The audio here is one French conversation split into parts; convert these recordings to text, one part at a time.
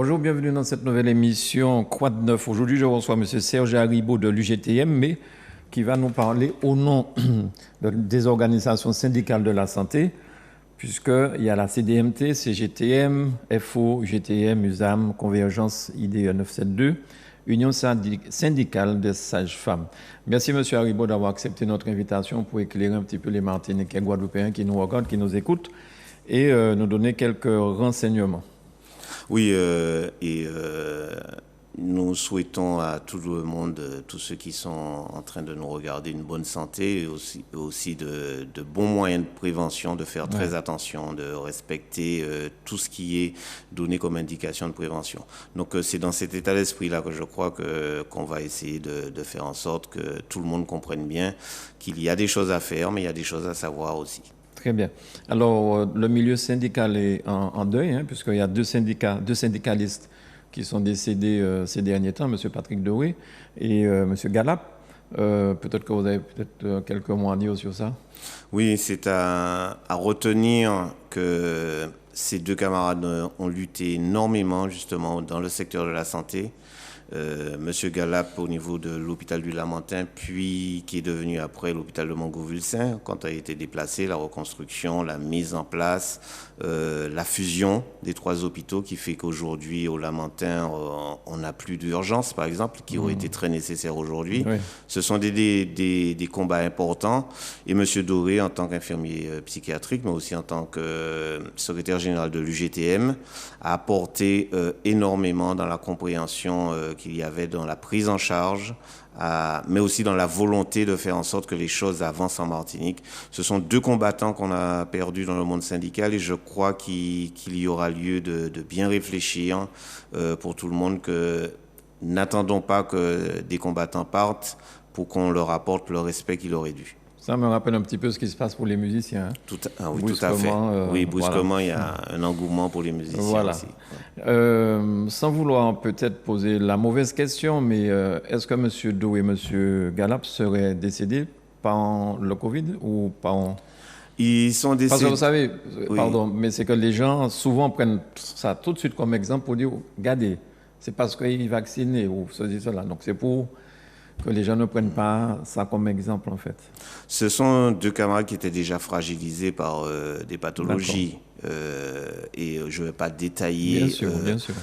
Bonjour, bienvenue dans cette nouvelle émission Quoi de neuf. Aujourd'hui, je reçois M. Serge Haribo de l'UGTM, mais qui va nous parler au nom des organisations syndicales de la santé, puisqu'il y a la CDMT, CGTM, FO, UGTM, USAM, Convergence IDE 972, Union syndicale des sages-femmes. Merci M. Haribo d'avoir accepté notre invitation pour éclairer un petit peu les Martiniquais et Guadeloupéens qui nous regardent, qui nous écoutent et nous donner quelques renseignements. Oui, nous souhaitons à tout le monde, tous ceux qui sont en train de nous regarder, une bonne santé et aussi de bons moyens de prévention, de faire très attention, de respecter tout ce qui est donné comme indication de prévention. Donc c'est dans cet état d'esprit-là que je crois qu'on va essayer de faire en sorte que tout le monde comprenne bien qu'il y a des choses à faire, mais il y a des choses à savoir aussi. Très bien. Alors, le milieu syndical est en deuil, puisqu'il y a deux syndicalistes qui sont décédés ces derniers temps, M. Patrick Doré et M. Galap. Peut-être que vous avez quelques mots à dire sur ça. Oui, c'est à retenir que ces deux camarades ont lutté énormément, justement, dans le secteur de la santé. Monsieur Galap au niveau de l'hôpital du Lamentin, puis qui est devenu après l'hôpital de Montgovulsin, quand a été déplacé, la reconstruction, la mise en place, la fusion des trois hôpitaux qui fait qu'aujourd'hui au Lamentin, on n'a plus d'urgence, par exemple, qui aurait été très nécessaire aujourd'hui. Oui. Ce sont des combats importants. Et monsieur Doré, en tant qu'infirmier psychiatrique, mais aussi en tant que secrétaire général de l'UGTM, a apporté énormément dans la compréhension qu'il y avait dans la prise en charge, mais aussi dans la volonté de faire en sorte que les choses avancent en Martinique. Ce sont deux combattants qu'on a perdus dans le monde syndical et je crois qu'il y aura lieu de bien réfléchir pour tout le monde, que n'attendons pas que des combattants partent pour qu'on leur apporte le respect qu'il aurait dû. Ça me rappelle un petit peu ce qui se passe pour les musiciens. Oui, tout à fait. Oui, brusquement, voilà. Il y a un engouement pour les musiciens voilà. aussi. Sans vouloir peut-être poser la mauvaise question, mais est-ce que M. Do et M. Galap seraient décédés par le Covid ou par... Ils sont décédés... Parce que vous savez, pardon, mais c'est que les gens souvent prennent ça tout de suite comme exemple pour dire, regardez, c'est parce qu'il est vacciné ou ceci, cela. Donc c'est pour... que les gens ne prennent pas ça comme exemple, en fait. Ce sont deux camarades qui étaient déjà fragilisés par des pathologies. Et je ne vais pas détailler. Bien sûr, bien sûr.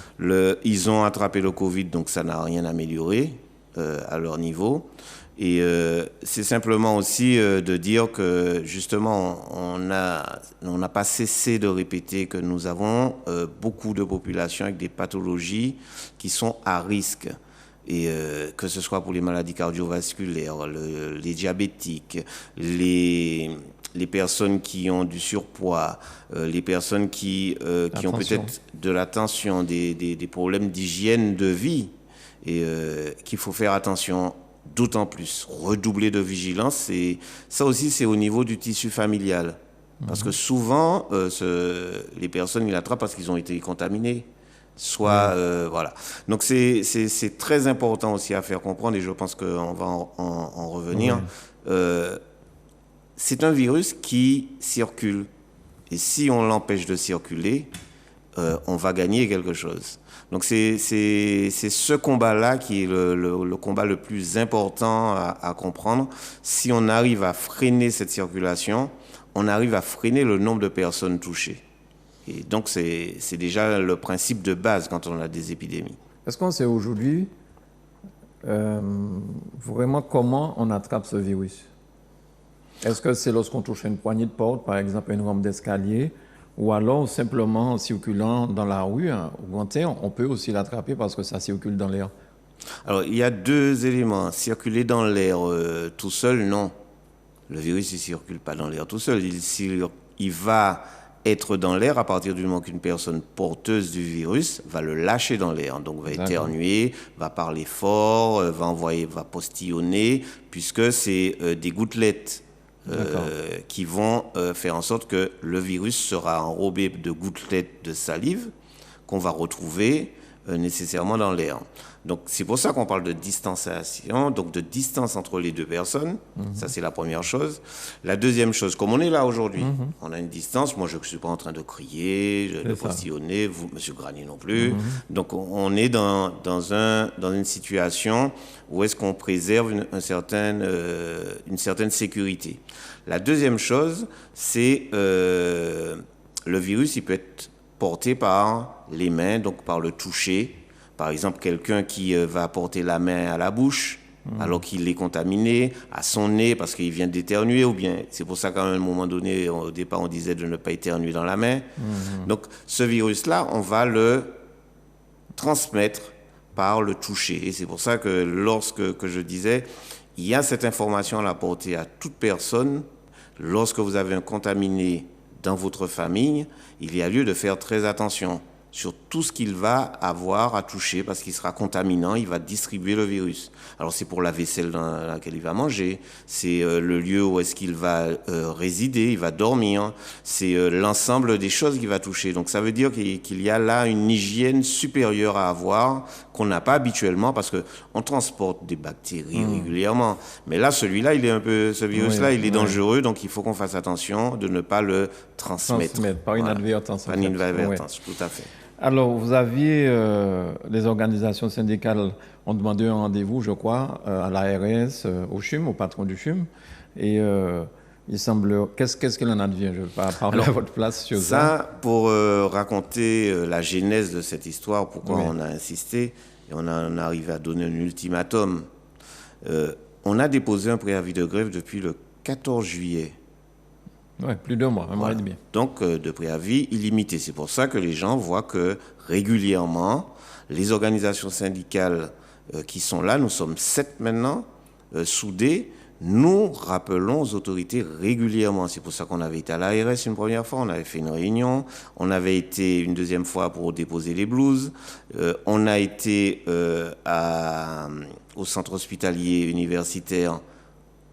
Ils ont attrapé le Covid, donc ça n'a rien amélioré à leur niveau. Et c'est simplement aussi de dire que, justement, on n'a pas cessé de répéter que nous avons beaucoup de populations avec des pathologies qui sont à risque. Et que ce soit pour les maladies cardiovasculaires, les diabétiques, les personnes qui ont du surpoids, les personnes qui ont peut-être de la tension, des problèmes d'hygiène de vie, et qu'il faut faire attention d'autant plus, redoubler de vigilance. Et ça aussi, c'est au niveau du tissu familial. Parce que souvent, les personnes, ils l'attrapent parce qu'ils ont été contaminés. Voilà. Donc c'est très important aussi à faire comprendre, et je pense qu'on va en revenir. C'est un virus qui circule, et si on l'empêche de circuler, on va gagner quelque chose. Donc c'est ce combat-là qui est le combat le plus important à comprendre. Si on arrive à freiner cette circulation, on arrive à freiner le nombre de personnes touchées. Et donc, c'est déjà le principe de base quand on a des épidémies. Est-ce qu'on sait aujourd'hui vraiment comment on attrape ce virus? Est-ce que c'est lorsqu'on touche une poignée de porte, par exemple une rampe d'escalier, ou alors simplement en circulant dans la rue, on peut aussi l'attraper parce que ça circule dans l'air? Alors, il y a deux éléments. Circuler dans l'air tout seul, non. Le virus, il ne circule pas dans l'air tout seul. Il va être dans l'air à partir du moment qu'une personne porteuse du virus va le lâcher dans l'air. Donc, va éternuer, va parler fort, va postillonner, puisque c'est des gouttelettes qui vont faire en sorte que le virus sera enrobé de gouttelettes de salive qu'on va retrouver nécessairement dans l'air. Donc c'est pour ça qu'on parle de distanciation, donc de distance entre les deux personnes. Ça, c'est la première chose. La deuxième chose, comme on est là aujourd'hui, on a une distance. Moi, je ne suis pas en train de crier, de postillonner, vous, M. Granier non plus. Donc on est dans une situation où est-ce qu'on préserve une certaine sécurité. La deuxième chose, c'est le virus, il peut être porté par les mains, donc par le toucher. Par exemple, quelqu'un qui va porter la main à la bouche alors qu'il est contaminé, à son nez parce qu'il vient d'éternuer, ou bien c'est pour ça qu'à un moment donné, au départ, on disait de ne pas éternuer dans la main. Donc ce virus-là, on va le transmettre par le toucher. Et c'est pour ça que lorsque je disais, il y a cette information à la portée à toute personne. Lorsque vous avez un contaminé dans votre famille, il y a lieu de faire très attention sur tout ce qu'il va avoir à toucher parce qu'il sera contaminant, il va distribuer le virus. Alors c'est pour la vaisselle dans laquelle il va manger, c'est le lieu où est-ce qu'il va résider, il va dormir, c'est l'ensemble des choses qu'il va toucher. Donc ça veut dire qu'il y a là une hygiène supérieure à avoir qu'on n'a pas habituellement parce qu'on transporte des bactéries régulièrement. Mais là, celui-là, ce virus-là, il est dangereux, donc il faut qu'on fasse attention de ne pas le transmettre. Par inadvertance. Par inadvertance, tout à fait. Alors, vous aviez, les organisations syndicales ont demandé un rendez-vous, je crois, à l'ARS, au CHUM, au patron du CHUM. Et il semble... Qu'est-ce qu'il en advient? Je ne vais pas parler à votre place sur ça. Ça, pour raconter la genèse de cette histoire, pourquoi on a insisté, et on a arrivé à donner un ultimatum. On a déposé un préavis de grève depuis le 14 juillet. Oui, plus de mois, un mois et demi. Donc, de préavis illimité. C'est pour ça que les gens voient que régulièrement, les organisations syndicales qui sont là, nous sommes 7 maintenant, soudées, nous rappelons aux autorités régulièrement. C'est pour ça qu'on avait été à l'ARS une première fois, on avait fait une réunion, on avait été une deuxième fois pour déposer les blouses, on a été au centre hospitalier universitaire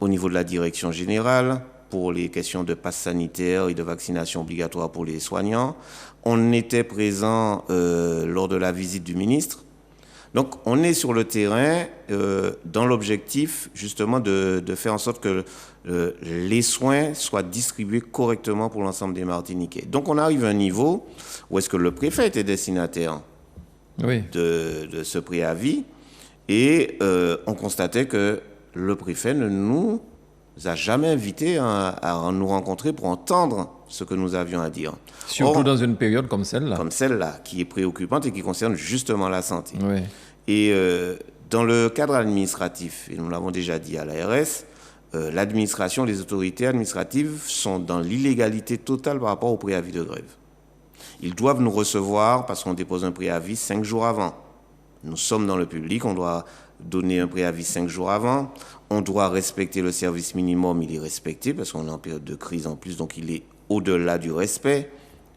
au niveau de la direction générale, pour les questions de passe sanitaire et de vaccination obligatoire pour les soignants. On était présent lors de la visite du ministre. Donc, on est sur le terrain dans l'objectif, justement, de faire en sorte que les soins soient distribués correctement pour l'ensemble des Martiniquais. Donc, on arrive à un niveau où est-ce que le préfet était destinataire de ce préavis et on constatait que le préfet ne nous a jamais invités à nous rencontrer pour entendre ce que nous avions à dire. Surtout dans une période comme celle-là. Comme celle-là, qui est préoccupante et qui concerne justement la santé. Oui. Et dans le cadre administratif, et nous l'avons déjà dit à l'ARS, l'administration, les autorités administratives sont dans l'illégalité totale par rapport au préavis de grève. Ils doivent nous recevoir parce qu'on dépose un préavis 5 jours avant. Nous sommes dans le public, on doit donner un préavis 5 jours avant. On doit respecter le service minimum, il est respecté parce qu'on est en période de crise en plus, donc il est au-delà du respect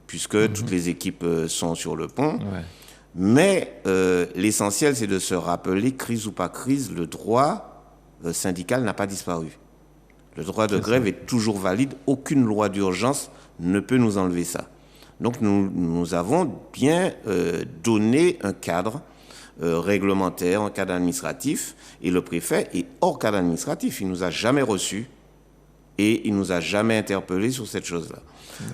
puisque toutes les équipes sont sur le pont. Ouais. Mais l'essentiel, c'est de se rappeler, crise ou pas crise, le droit syndical n'a pas disparu. Le droit de grève est toujours valide. Aucune loi d'urgence ne peut nous enlever ça. Donc nous avons bien donné un cadre réglementaire, un cadre administratif, et le préfet est hors cadre administratif. Il ne nous a jamais reçus et il ne nous a jamais interpellés sur cette chose-là.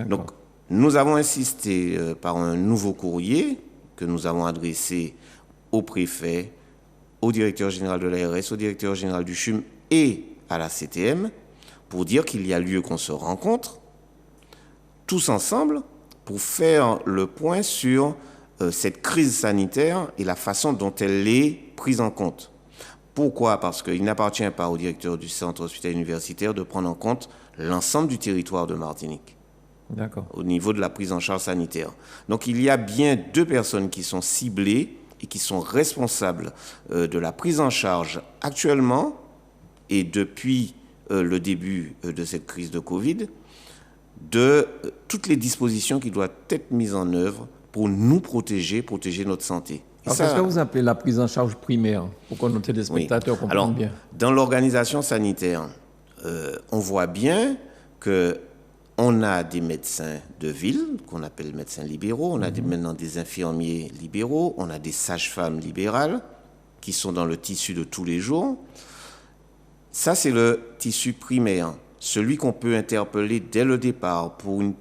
Donc nous avons insisté par un nouveau courrier que nous avons adressé au préfet, au directeur général de l'ARS, au directeur général du CHUM et à la CTM pour dire qu'il y a lieu qu'on se rencontre tous ensemble pour faire le point sur cette crise sanitaire et la façon dont elle est prise en compte. Pourquoi? Parce qu'il n'appartient pas au directeur du centre hospitalier universitaire de prendre en compte l'ensemble du territoire de Martinique. D'accord. Au niveau de la prise en charge sanitaire. Donc il y a bien 2 personnes qui sont ciblées et qui sont responsables de la prise en charge actuellement et depuis le début de cette crise de Covid, de toutes les dispositions qui doivent être mises en œuvre pour nous protéger notre santé. Alors, qu'est-ce que vous appelez la prise en charge primaire, pour que nos téléspectateurs comprennent bien? Dans l'organisation sanitaire, on voit bien que On a des médecins de ville, qu'on appelle médecins libéraux, on a maintenant des infirmiers libéraux, on a des sages-femmes libérales qui sont dans le tissu de tous les jours. Ça, c'est le tissu primaire, celui qu'on peut interpeller dès le départ pour une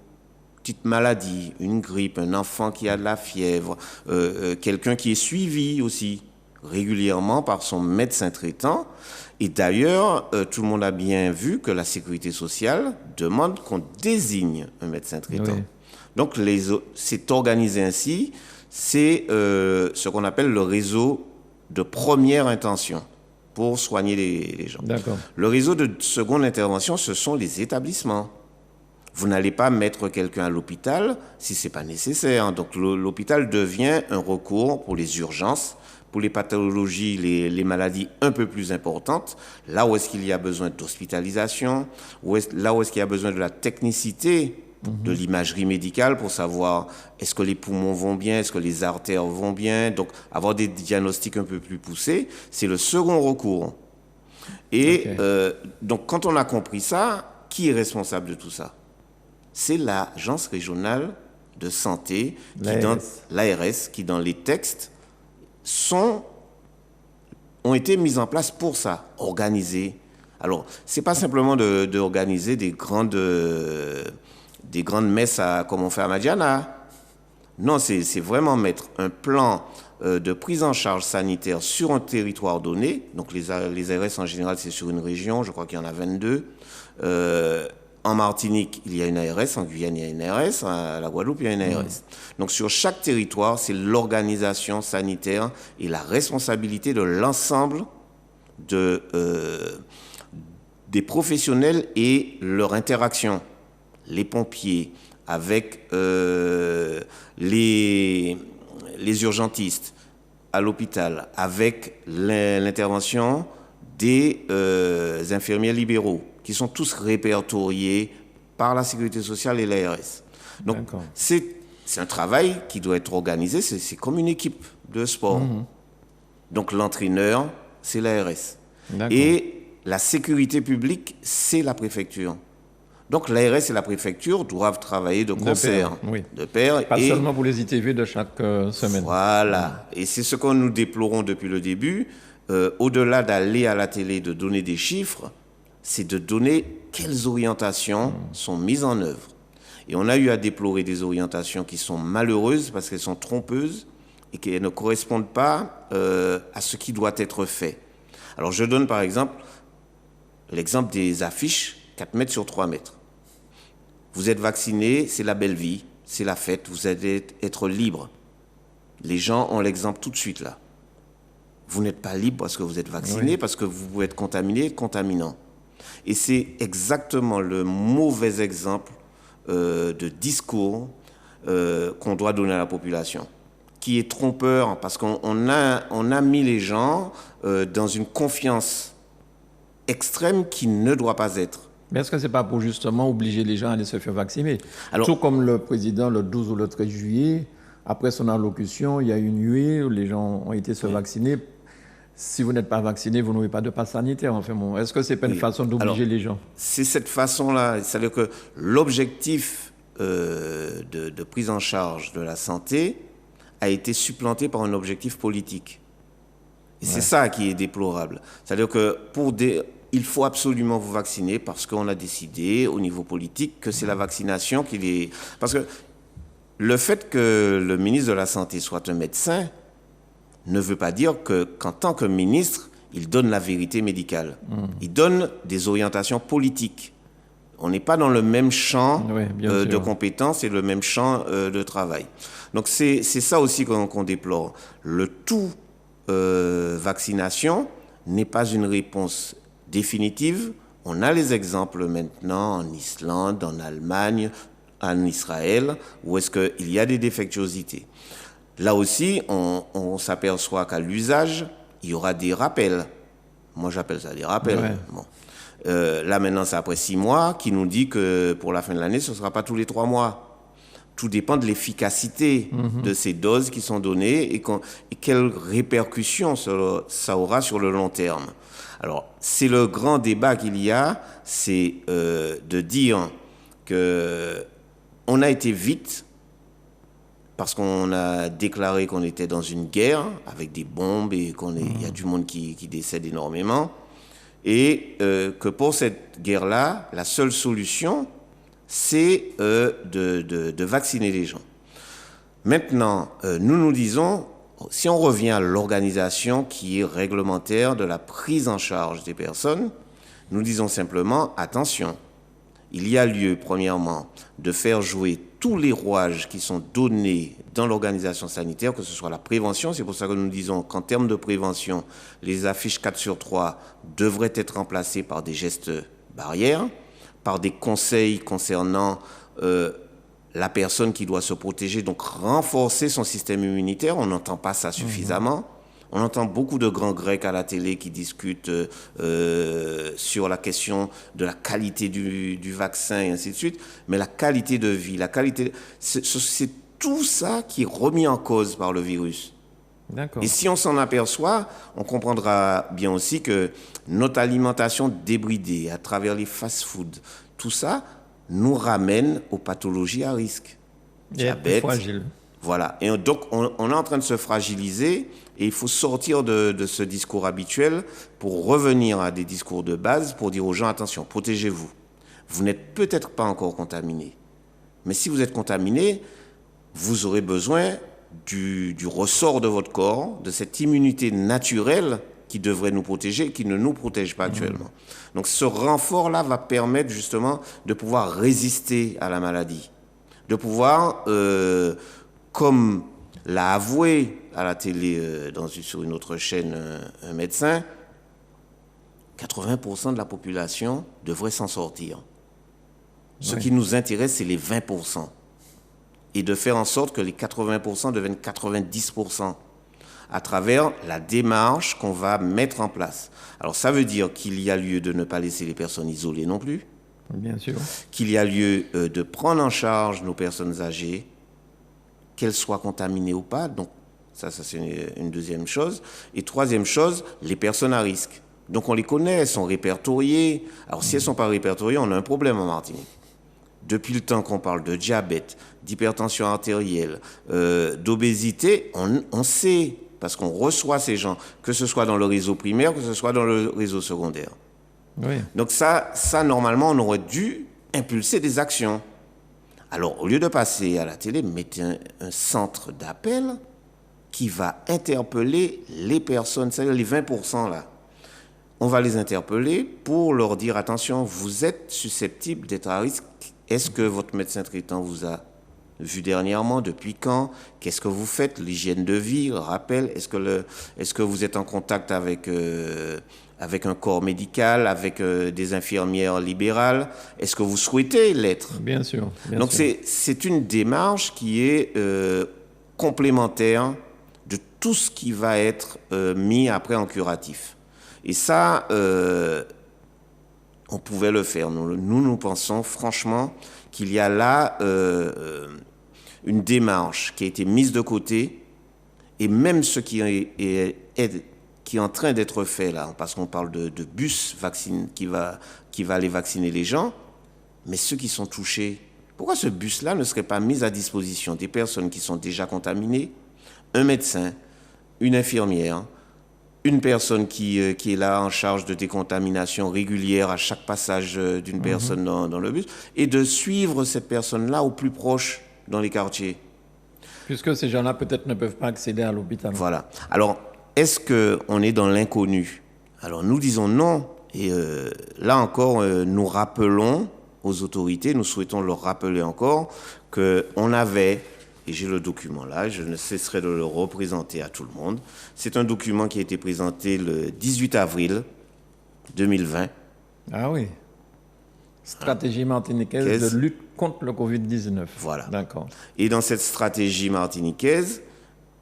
petite maladie, une grippe, un enfant qui a de la fièvre, quelqu'un qui est suivi aussi régulièrement par son médecin traitant. Et d'ailleurs, tout le monde a bien vu que la sécurité sociale demande qu'on désigne un médecin traitant. Oui. Donc, c'est organisé ainsi, c'est ce qu'on appelle le réseau de première intention pour soigner les gens. D'accord. Le réseau de seconde intervention, ce sont les établissements. Vous n'allez pas mettre quelqu'un à l'hôpital si ce n'est pas nécessaire. Donc l'hôpital devient un recours pour les urgences, pour les pathologies, les maladies un peu plus importantes, là où est-ce qu'il y a besoin d'hospitalisation, là où est-ce qu'il y a besoin de la technicité de l'imagerie médicale pour savoir est-ce que les poumons vont bien, est-ce que les artères vont bien. Donc avoir des diagnostics un peu plus poussés, c'est le second recours. Et donc quand on a compris ça, qui est responsable de tout ça ? C'est l'Agence régionale de santé, l'ARS, qui dans les textes ont été mises en place pour ça, organiser. Alors, c'est pas simplement d'organiser des grandes messes comme on fait à Madiana. Non, c'est vraiment mettre un plan de prise en charge sanitaire sur un territoire donné. Donc, les ARS en général, c'est sur une région, je crois qu'il y en a 22. En Martinique, il y a une ARS, en Guyane, il y a une ARS, à la Guadeloupe, il y a une ARS. Donc sur chaque territoire, c'est l'organisation sanitaire et la responsabilité de l'ensemble des professionnels et leur interaction. Les pompiers, avec les urgentistes à l'hôpital, avec l'intervention des infirmiers libéraux, qui sont tous répertoriés par la Sécurité sociale et l'ARS. Donc, c'est un travail qui doit être organisé, c'est comme une équipe de sport. Donc, l'entraîneur, c'est l'ARS. Et la sécurité publique, c'est la préfecture. Donc, l'ARS et la préfecture doivent travailler de concert, de pair. Pas seulement pour les ITV de chaque semaine. Voilà. Et c'est ce que nous déplorons depuis le début. Au-delà d'aller à la télé, de donner des chiffres, c'est de donner quelles orientations sont mises en œuvre. Et on a eu à déplorer des orientations qui sont malheureuses parce qu'elles sont trompeuses et qu'elles ne correspondent pas à ce qui doit être fait. Alors je donne par exemple l'exemple des affiches 4 mètres sur 3 mètres. Vous êtes vacciné, c'est la belle vie, c'est la fête, vous allez être libre. Les gens ont l'exemple tout de suite là. Vous n'êtes pas libre parce que vous êtes vacciné, parce que vous pouvez être contaminé, contaminant. Et c'est exactement le mauvais exemple de discours qu'on doit donner à la population, qui est trompeur parce qu'on a mis les gens dans une confiance extrême qui ne doit pas être. Mais est-ce que ce n'est pas pour justement obliger les gens à aller se faire vacciner ? Alors, tout comme le président, le 12 ou le 13 juillet, après son allocution, il y a une nuée où les gens ont été se vacciner. Si vous n'êtes pas vacciné, vous n'aurez pas de passe sanitaire. Enfin bon, est-ce que ce n'est pas une façon d'obliger les gens ? C'est cette façon-là. C'est-à-dire que l'objectif de prise en charge de la santé a été supplanté par un objectif politique. Et c'est ça qui est déplorable. C'est-à-dire que il faut absolument vous vacciner parce qu'on a décidé au niveau politique que c'est la vaccination qui est... Parce que le fait que le ministre de la Santé soit un médecin ne veut pas dire qu'en tant que ministre, il donne la vérité médicale. Il donne des orientations politiques. On n'est pas dans le même champ de compétences et le même champ de travail. Donc c'est ça aussi qu'on déplore. Le tout vaccination n'est pas une réponse définitive. On a les exemples maintenant en Islande, en Allemagne, en Israël, où est-ce qu'il y a des défectuosités. Là aussi, on s'aperçoit qu'à l'usage, il y aura des rappels. Moi, j'appelle ça des rappels. Bon. Là, maintenant, c'est après 6 mois qui nous dit que pour la fin de l'année, ce ne sera pas tous les 3 mois. Tout dépend de l'efficacité de ces doses qui sont données et quelles répercussions ça aura sur le long terme. Alors, c'est le grand débat qu'il y a, c'est de dire qu'on a été vite, parce qu'on a déclaré qu'on était dans une guerre avec des bombes et il y a du monde qui décède énormément. Et que pour cette guerre-là, la seule solution, c'est de vacciner les gens. Maintenant, nous disons, si on revient à l'organisation qui est réglementaire de la prise en charge des personnes, nous disons simplement, attention, il y a lieu, premièrement, de faire jouer tous les rouages qui sont donnés dans l'organisation sanitaire, que ce soit la prévention. C'est pour ça que nous disons qu'en termes de prévention, les affiches 4/3 devraient être remplacées par des gestes barrières, par des conseils concernant la personne qui doit se protéger, donc renforcer son système immunitaire. On n'entend pas ça suffisamment. On entend beaucoup de grands grecs à la télé qui discutent sur la question de la qualité du vaccin et ainsi de suite. Mais la qualité de vie, c'est tout ça qui est remis en cause par le virus. D'accord. Et si on s'en aperçoit, on comprendra bien aussi que notre alimentation débridée à travers les fast-foods, tout ça nous ramène aux pathologies à risque. Diabète, fragile. Voilà. Et donc, on est en train de se fragiliser et il faut sortir de ce discours habituel pour revenir à des discours de base pour dire aux gens, attention, protégez-vous. Vous n'êtes peut-être pas encore contaminé. Mais si vous êtes contaminé, vous aurez besoin du ressort de votre corps, de cette immunité naturelle qui devrait nous protéger, qui ne nous protège pas actuellement. Donc ce renfort-là va permettre justement de pouvoir résister à la maladie, de pouvoir, comme l'a avoué à la télé sur une autre chaîne un médecin, 80% de la population devrait s'en sortir. Ce qui nous intéresse, c'est les 20%. Et de faire en sorte que les 80% deviennent 90% à travers la démarche qu'on va mettre en place. Alors ça veut dire qu'il y a lieu de ne pas laisser les personnes isolées non plus. Bien sûr. Qu'il y a lieu de prendre en charge nos personnes âgées, qu'elles soient contaminées ou pas. Donc ça c'est une deuxième chose. Et troisième chose, les personnes à risque. Donc on les connaît, elles sont répertoriées. Alors si elles ne sont pas répertoriées, on a un problème en Martinique. Depuis le temps qu'on parle de diabète, d'hypertension artérielle, d'obésité, on sait, parce qu'on reçoit ces gens, que ce soit dans le réseau primaire, que ce soit dans le réseau secondaire. Oui. Donc ça, normalement, on aurait dû impulser des actions. Alors, au lieu de passer à la télé, mettez un centre d'appel qui va interpeller les personnes, c'est-à-dire les 20% là. On va les interpeller pour leur dire, attention, vous êtes susceptible d'être à risque. Est-ce que votre médecin traitant vous a vu dernièrement? Depuis quand? Qu'est-ce que vous faites? L'hygiène de vie, rappel. Est-ce que vous êtes en contact avec un corps médical, avec des infirmières libérales? Est-ce que vous souhaitez l'être? Bien sûr. Donc c'est une démarche qui est complémentaire de tout ce qui va être mis après en curatif. Et ça, on pouvait le faire. Nous pensons franchement qu'il y a là une démarche qui a été mise de côté, et même ce qui est en train d'être fait là, parce qu'on parle de bus vaccine qui va aller vacciner les gens, mais ceux qui sont touchés, pourquoi ce bus-là ne serait pas mis à disposition des personnes qui sont déjà contaminées, un médecin, une infirmière, une personne qui est là en charge de décontamination régulière à chaque passage d'une personne dans le bus, et de suivre cette personne-là au plus proche dans les quartiers. Puisque ces gens-là peut-être ne peuvent pas accéder à l'hôpital. Voilà. Alors, est-ce qu'on est dans l'inconnu? Alors, nous disons non. Et là encore, nous rappelons aux autorités, nous souhaitons leur rappeler encore qu'on avait... Et j'ai le document là, je ne cesserai de le représenter à tout le monde. C'est un document qui a été présenté le 18 avril 2020. Ah oui. Stratégie martiniquaise de lutte contre le Covid-19. Voilà. D'accord. Et dans cette stratégie martiniquaise,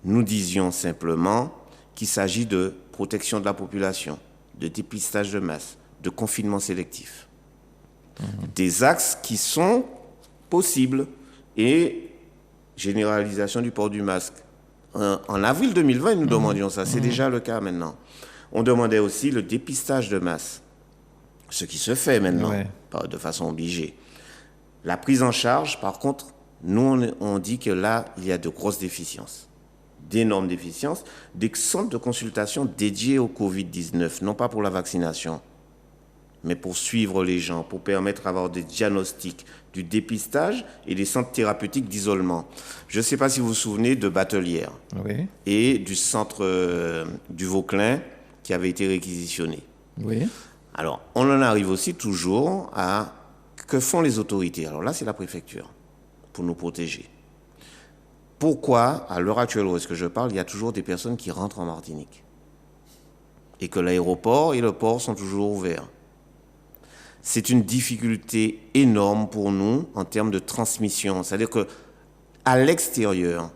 nous disions simplement qu'il s'agit de protection de la population, de dépistage de masse, de confinement sélectif. Des axes qui sont possibles et généralisation du port du masque. En avril 2020, nous demandions ça. C'est déjà le cas maintenant. On demandait aussi le dépistage de masse, ce qui se fait maintenant, de façon obligée. La prise en charge, par contre, nous, on dit que là, il y a de grosses déficiences, d'énormes déficiences, des centres de consultation dédiés au Covid-19, non pas pour la vaccination, mais pour suivre les gens, pour permettre d'avoir des diagnostics, du dépistage et des centres thérapeutiques d'isolement. Je ne sais pas si vous vous souvenez de Batelière Oui. et du centre du Vauclin qui avait été réquisitionné. Oui. Alors, on en arrive aussi toujours à que font les autorités. Alors là, c'est la préfecture pour nous protéger. Pourquoi, à l'heure actuelle où est-ce que je parle, il y a toujours des personnes qui rentrent en Martinique et que l'aéroport et le port sont toujours ouverts? C'est une difficulté énorme pour nous en termes de transmission. C'est-à-dire que à l'extérieur,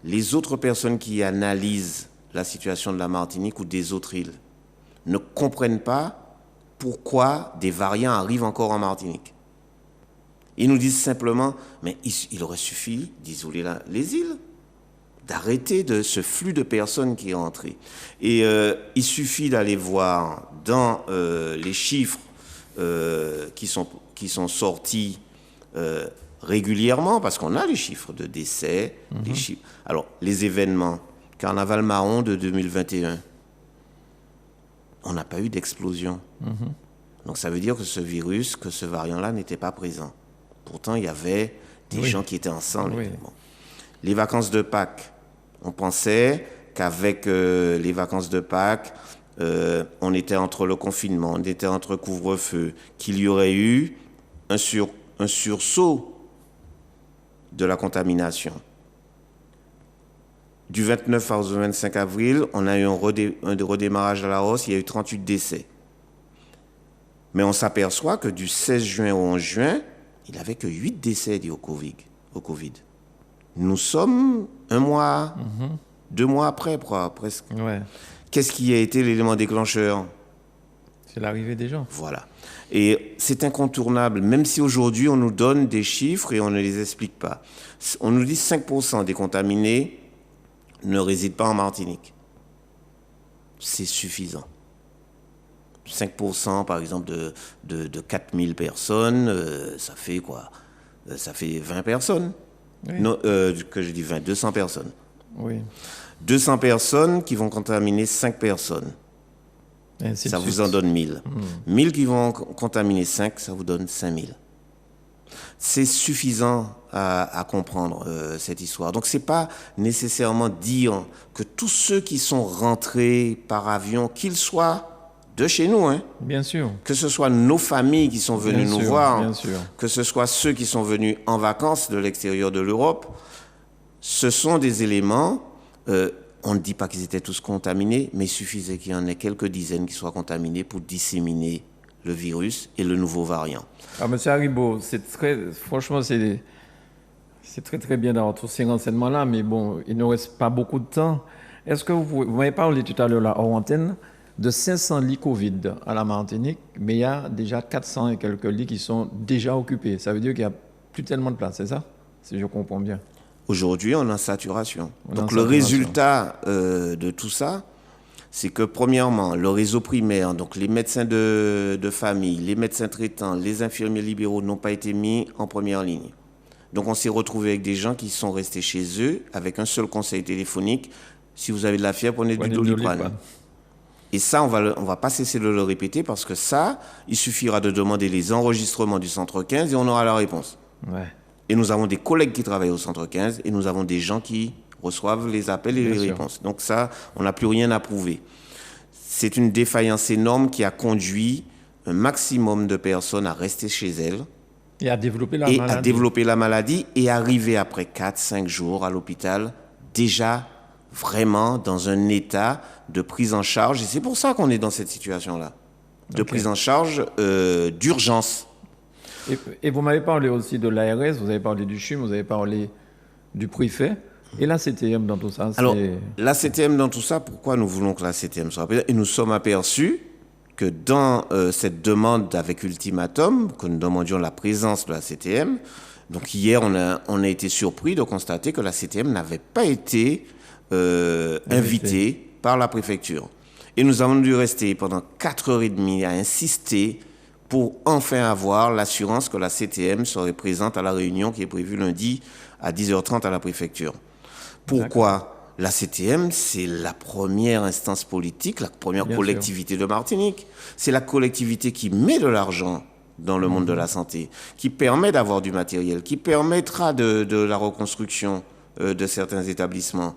les autres personnes qui analysent la situation de la Martinique ou des autres îles ne comprennent pas pourquoi des variants arrivent encore en Martinique. Ils nous disent simplement, mais il aurait suffi d'isoler les îles, d'arrêter de ce flux de personnes qui est entré. Et il suffit d'aller voir dans les chiffres qui sont sortis régulièrement, parce qu'on a les chiffres de décès, les chiffres. Alors, les événements, Carnaval marron de 2021, on n'a pas eu d'explosion. Donc ça veut dire que ce virus, que ce variant-là n'était pas présent. Pourtant, il y avait des gens qui étaient ensemble. Oui. Bon. Les vacances de Pâques, on pensait qu'avec les vacances de Pâques, on était entre le confinement, on était entre couvre-feu, qu'il y aurait eu un sursaut de la contamination. Du 29 au 25 avril, on a eu un redémarrage à la hausse, il y a eu 38 décès. Mais on s'aperçoit que du 16 juin au 11 juin, il n'y avait que 8 décès liés au Covid. Nous sommes 1 mois, 2 mois après, presque. Ouais. Qu'est-ce qui a été l'élément déclencheur? C'est l'arrivée des gens. Voilà. Et c'est incontournable, même si aujourd'hui on nous donne des chiffres et on ne les explique pas. On nous dit 5% des contaminés ne résident pas en Martinique. C'est suffisant. 5% par exemple de 4000 personnes, ça fait quoi? Ça fait 20 personnes. Oui. Non, que je dis 20, 200 personnes. Oui. 200 personnes qui vont contaminer 5 personnes. Ça vous en donne 1000. 1000 qui vont contaminer 5, ça vous donne 5000. C'est suffisant à comprendre cette histoire. Donc, ce n'est pas nécessairement dire que tous ceux qui sont rentrés par avion, qu'ils soient de chez nous, hein, Bien sûr. que ce soit nos familles qui sont venues nous voir, bien sûr. que ce soit ceux qui sont venus en vacances de l'extérieur de l'Europe, ce sont des éléments... on ne dit pas qu'ils étaient tous contaminés, mais il suffisait qu'il y en ait quelques dizaines qui soient contaminés pour disséminer le virus et le nouveau variant. Ah, monsieur Haribo, franchement, c'est très très bien d'avoir tous ces renseignements-là, mais bon, il ne reste pas beaucoup de temps. Est-ce que vous m'avez parlé tout à l'heure là, hors antenne, de 500 lits Covid à la Martinique, mais il y a déjà 400 et quelques lits qui sont déjà occupés. Ça veut dire qu'il n'y a plus tellement de place, c'est ça? Si je comprends bien. Aujourd'hui, on est en saturation. Donc, le résultat de tout ça, c'est que, premièrement, le réseau primaire, donc les médecins de famille, les médecins traitants, les infirmiers libéraux n'ont pas été mis en première ligne. Donc, on s'est retrouvé avec des gens qui sont restés chez eux avec un seul conseil téléphonique. Si vous avez de la fièvre, prenez du Doliprane. Et ça, on va pas cesser de le répéter parce que ça, il suffira de demander les enregistrements du centre 15 et on aura la réponse. Ouais. Et nous avons des collègues qui travaillent au centre 15 et nous avons des gens qui reçoivent les appels et les réponses. Donc ça, on n'a plus rien à prouver. C'est une défaillance énorme qui a conduit un maximum de personnes à rester chez elles. Et à développer la maladie. Et arriver après 4-5 jours à l'hôpital, déjà vraiment dans un état de prise en charge. Et c'est pour ça qu'on est dans cette situation-là, de prise en charge d'urgence. Et vous m'avez parlé aussi de l'ARS, vous avez parlé du CHUM, vous avez parlé du préfet. Et la CTM dans tout ça? Alors, la CTM dans tout ça, pourquoi nous voulons que la CTM soit présente? Et nous sommes aperçus que dans cette demande avec ultimatum, que nous demandions la présence de la CTM, donc hier, on a été surpris de constater que la CTM n'avait pas été invitée par la préfecture. Et nous avons dû rester pendant 4h30 à insister pour enfin avoir l'assurance que la CTM serait présente à la réunion qui est prévue lundi à 10h30 à la préfecture. Pourquoi ? La CTM, c'est la première instance politique, la première collectivité de Martinique. C'est la collectivité qui met de l'argent dans le monde de la santé, qui permet d'avoir du matériel, qui permettra de la reconstruction de certains établissements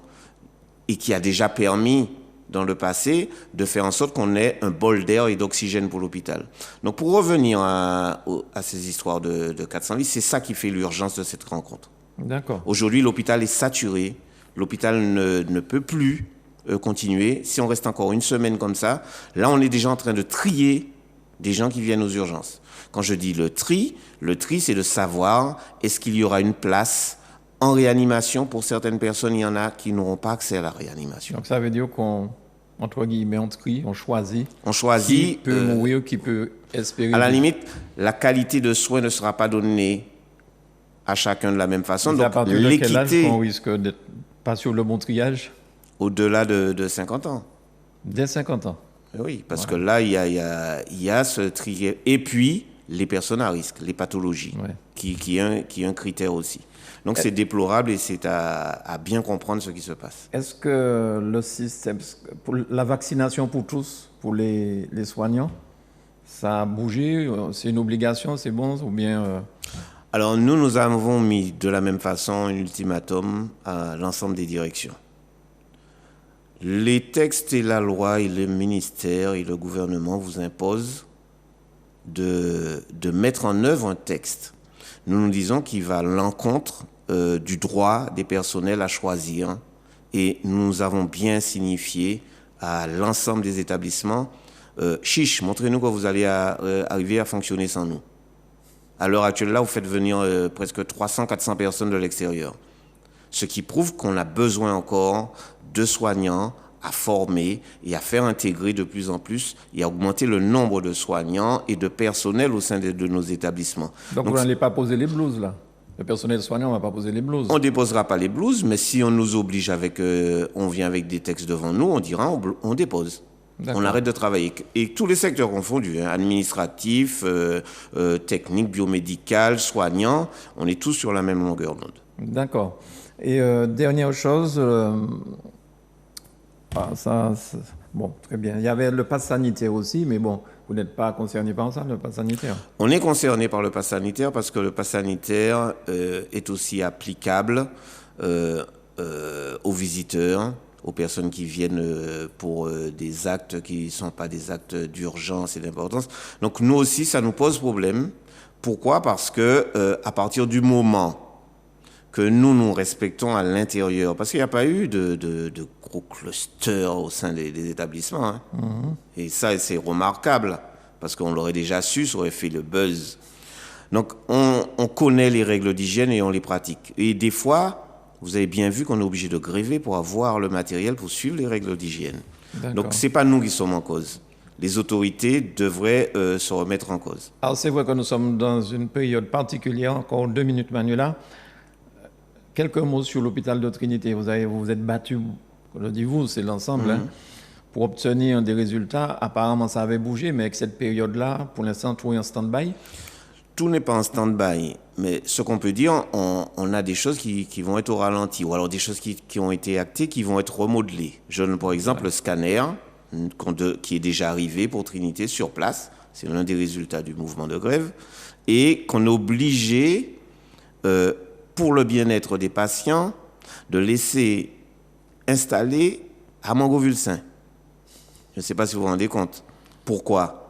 et qui a déjà permis dans le passé de faire en sorte qu'on ait un bol d'air et d'oxygène pour l'hôpital. Donc pour revenir à ces histoires de 400 lits, c'est ça qui fait l'urgence de cette rencontre. D'accord. Aujourd'hui, l'hôpital est saturé. L'hôpital ne peut plus continuer. Si on reste encore une semaine comme ça, là, on est déjà en train de trier des gens qui viennent aux urgences. Quand je dis le tri, c'est de savoir est-ce qu'il y aura une place en réanimation. Pour certaines personnes, il y en a qui n'auront pas accès à la réanimation. Donc ça veut dire qu'on, entre guillemets, on trie, on choisit. On choisit. Qui peut mourir, qui peut espérer. À la limite, la qualité de soins ne sera pas donnée à chacun de la même façon. Donc, à partir de quel âge on risque d'être pas sur le bon triage? Au-delà de 50 ans. Dès 50 ans. Oui, parce que là, il y a ce tri. Et puis, les personnes à risque, les pathologies, qui est un critère aussi. Donc, c'est déplorable et c'est à bien comprendre ce qui se passe. Est-ce que le système, pour la vaccination pour tous, pour les soignants, ça a bougé? C'est une obligation, c'est bon ou bien... Alors, nous avons mis de la même façon un ultimatum à l'ensemble des directions. Les textes et la loi et le ministère et le gouvernement vous imposent de mettre en œuvre un texte. Nous disons qu'il va à l'encontre du droit des personnels à choisir et nous avons bien signifié à l'ensemble des établissements chiche, montrez-nous que vous allez arriver à fonctionner sans nous. À l'heure actuelle, là, vous faites venir presque 300-400 personnes de l'extérieur. Ce qui prouve qu'on a besoin encore de soignants à former et à faire intégrer de plus en plus et à augmenter le nombre de soignants et de personnel au sein de nos établissements. Donc vous n'allez pas poser les blouses, là? Le personnel soignant ne va pas poser les blouses? On ne déposera pas les blouses, mais si on nous oblige on vient avec des textes devant nous, on dira on dépose. On arrête de travailler. Et tous les secteurs confondus, administratifs, techniques, biomédical, soignants, on est tous sur la même longueur d'onde. D'accord. Et dernière chose, bon, très bien. Il y avait le pass sanitaire aussi, mais bon, vous n'êtes pas concerné par ça, le pass sanitaire? On est concerné par le pass sanitaire parce que le pass sanitaire est aussi applicable aux visiteurs, aux personnes qui viennent pour des actes qui ne sont pas des actes d'urgence et d'importance. Donc nous aussi, ça nous pose problème. Pourquoi ? Parce que à partir du moment que nous respectons à l'intérieur, parce qu'il n'y a pas eu de gros clusters au sein des établissements. Hein. Et ça, c'est remarquable, parce qu'on l'aurait déjà su, ça aurait fait le buzz. Donc on connaît les règles d'hygiène et on les pratique. Et des fois, vous avez bien vu qu'on est obligé de gréver pour avoir le matériel pour suivre les règles d'hygiène. Donc, ce n'est pas nous qui sommes en cause. Les autorités devraient se remettre en cause. Alors, c'est vrai que nous sommes dans une période particulière. Encore 2 minutes, Manuela. Quelques mots sur l'hôpital de Trinité. Vous vous êtes battu, le dites-vous, c'est l'ensemble, hein, pour obtenir des résultats. Apparemment, ça avait bougé, mais avec cette période-là, pour l'instant, tout est en stand-by. Tout n'est pas en stand-by, mais ce qu'on peut dire, on a des choses qui vont être au ralenti, ou alors des choses qui ont été actées, qui vont être remodelées. Je donne par exemple le scanner, qui est déjà arrivé pour Trinité sur place, c'est l'un des résultats du mouvement de grève, et qu'on est obligé, pour le bien-être des patients, de laisser installer à Montgovulsin. Je ne sais pas si vous vous rendez compte. Pourquoi ?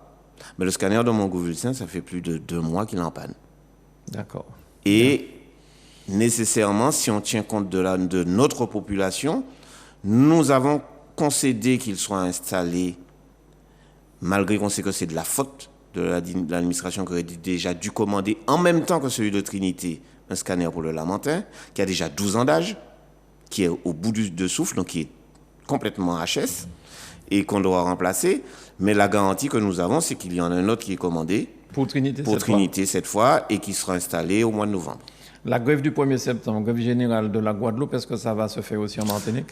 Mais le scanner de Montgovulsin, ça fait plus de 2 mois qu'il est en panne. D'accord. Et nécessairement, si on tient compte de notre population, nous avons concédé qu'il soit installé, malgré qu'on sait que c'est de la faute de l'administration qui aurait déjà dû commander en même temps que celui de Trinité un scanner pour le Lamentin, qui a déjà 12 ans d'âge, qui est au bout de souffle, donc qui est complètement HS, et qu'on doit remplacer. Mais la garantie que nous avons, c'est qu'il y en a un autre qui est commandé pour Trinité cette fois et qui sera installé au mois de novembre. La grève du 1er septembre, grève générale de la Guadeloupe, est-ce que ça va se faire aussi en Martinique?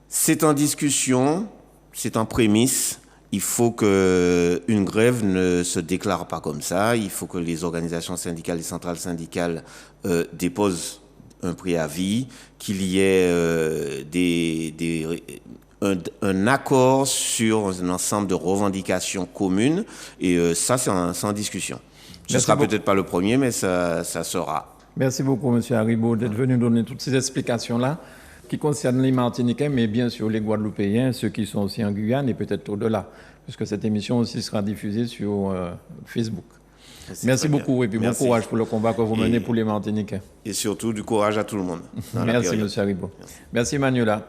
C'est en discussion, c'est en prémisse, il faut qu'une grève ne se déclare pas comme ça. Il faut que les organisations syndicales et centrales syndicales déposent un préavis, qu'il y ait un accord sur un ensemble de revendications communes. Et ça, c'est sans discussion. Ce ne sera peut-être pas le premier, mais ça sera. Merci beaucoup, M. Haribo, d'être venu donner toutes ces explications-là qui concernent les Martiniquais, mais bien sûr les Guadeloupéens, ceux qui sont aussi en Guyane et peut-être au-delà, puisque cette émission aussi sera diffusée sur Facebook. Merci beaucoup et puis bon courage pour le combat que vous menez pour les Martiniquais. Et surtout du courage à tout le monde. Merci, M. Haribo. Merci, Manuela.